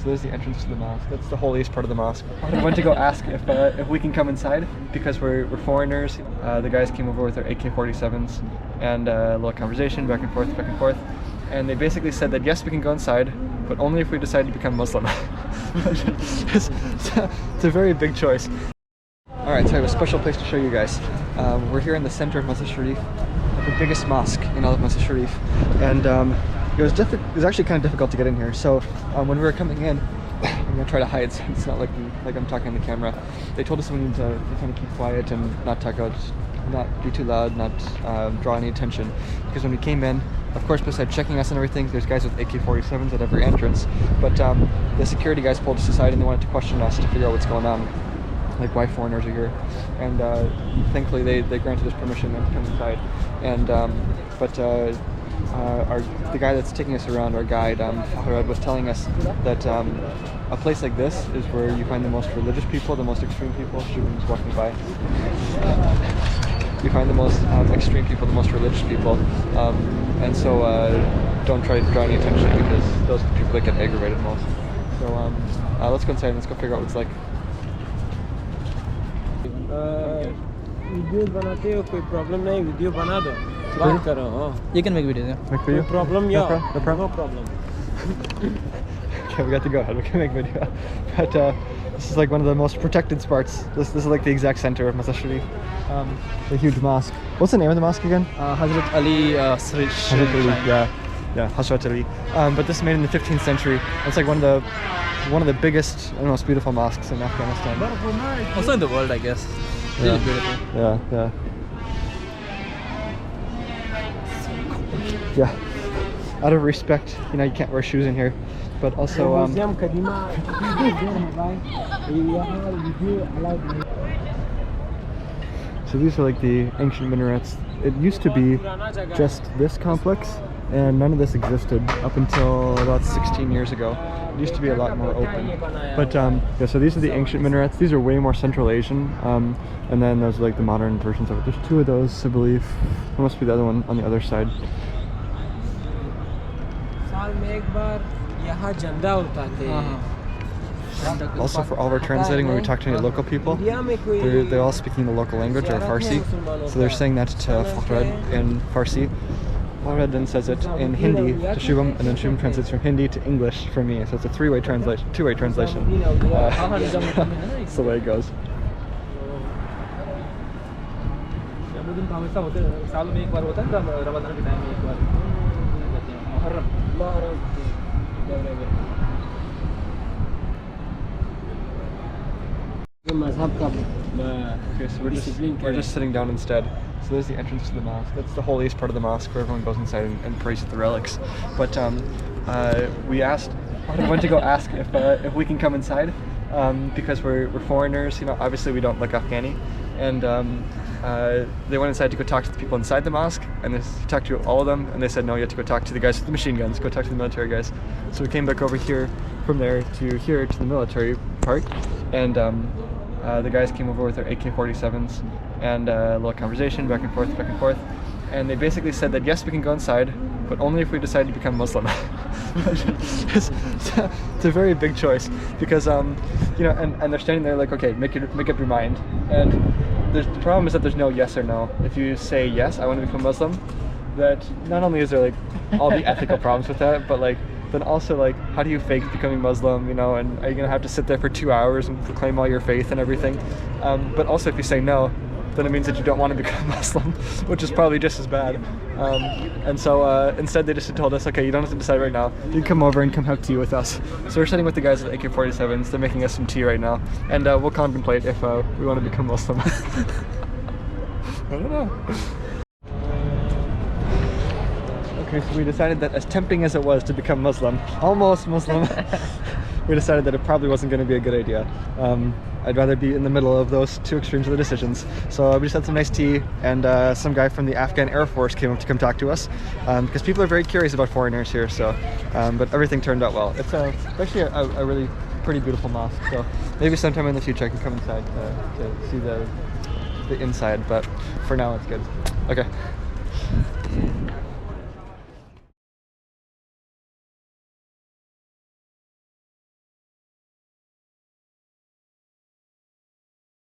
So there's the entrance to the mosque. That's the holiest part of the mosque. We went to go ask if we can come inside because we're foreigners. The guys came over with their AK-47s and a little conversation back and forth. And they basically said that yes, we can go inside, but only if we decide to become Muslim. It's a very big choice. Alright, so I have a special place to show you guys. We're here in the center of Mazar-i-Sharif, the biggest mosque in all of Mazar-i-Sharif. And it was actually kind of difficult to get in here. So when we were coming in, I'm going to try to hide so it's not like I'm talking on the camera. They told us we need to kind of keep quiet and not talk out, not be too loud, not draw any attention. Because when we came in, of course, besides checking us and everything, there's guys with AK-47s at every entrance. But the security guys pulled us aside and they wanted to question us to figure out what's going on, like why foreigners are here. And thankfully they granted us permission to come inside. And the guy that's taking us around, our guide, Fahad, was telling us that a place like this is where you find the most religious people, the most extreme people. Shubham's walking by. You find the most extreme people, the most religious people, and so don't try to draw any attention because those are the people that get aggravated most. So let's go inside and let's go figure out what it's like. Video बनाते हो कोई problem नहीं video बना दो बात करो You can make videos, yeah. Make video? Problem या No problem. Okay, we got to go ahead. We can make video. But this is like one of the most protected spots. This is like the exact center of Mazar-i-Sharif. The huge mosque. What's the name of the mosque again? Hazrat Ali Hazrat Ali, yeah, Hazrat Ali. But this is made in the 15th century. It's like one of the biggest and most beautiful mosques in Afghanistan. Also in the world, I guess. Really beautiful. Yeah. Out of respect, you can't wear shoes in here. But also, so these are like the ancient minarets. It used to be just this complex, and none of this existed up until about 16 years ago. It used to be a lot more open. But yeah, so these are the ancient minarets. These are way more Central Asian, and then there's like the modern versions of it. There's two of those, I believe. There must be the other one on the other side. Also, for all of our translating, when we talk to any local people, they're all speaking the local language, or Farsi. So they're saying that to Fahad in Farsi. Fahad then says it in Hindi to Shubham, and then Shubham translates from Hindi to English for me. So it's a two-way translation. That's the way it goes. Okay, so we're just sitting down instead. So there's the entrance to the mosque. That's the holiest part of the mosque where everyone goes inside and prays at the relics. But we went to go ask if we can come inside because we're foreigners. Obviously we don't look Afghani, and they went inside to go talk to the people inside the mosque, and they talked to all of them, and they said no, you have to go talk to the guys with the machine guns, go talk to the military guys. So we came back over here, from there to here to the military part, and the guys came over with their AK-47s and a little conversation back and forth, and they basically said that yes, we can go inside, but only if we decide to become Muslim. It's a very big choice because and they're standing there like, okay, make up your mind. And the problem is that there's no yes or no. If you say yes, I want to become Muslim, that not only is there like all the ethical problems with that, but like then also like how do you fake becoming Muslim, and are you gonna have to sit there for 2 hours and proclaim all your faith and everything? But also if you say no, then it means that you don't want to become Muslim, which is probably just as bad. And so instead they just told us, okay, you don't have to decide right now. You can come over and come have tea with us. So we're sitting with the guys with AK-47s. They're making us some tea right now, and we'll contemplate if we want to become Muslim. I don't know. Okay, so we decided that as tempting as it was to become Muslim, almost Muslim, we decided that it probably wasn't going to be a good idea. I'd rather be in the middle of those two extremes of the decisions. So we just had some nice tea, and some guy from the Afghan Air Force came up to come talk to us, because people are very curious about foreigners here. So, but everything turned out well. It's actually a really pretty beautiful mosque. So maybe sometime in the future I can come inside to see the inside. But for now, it's good. Okay.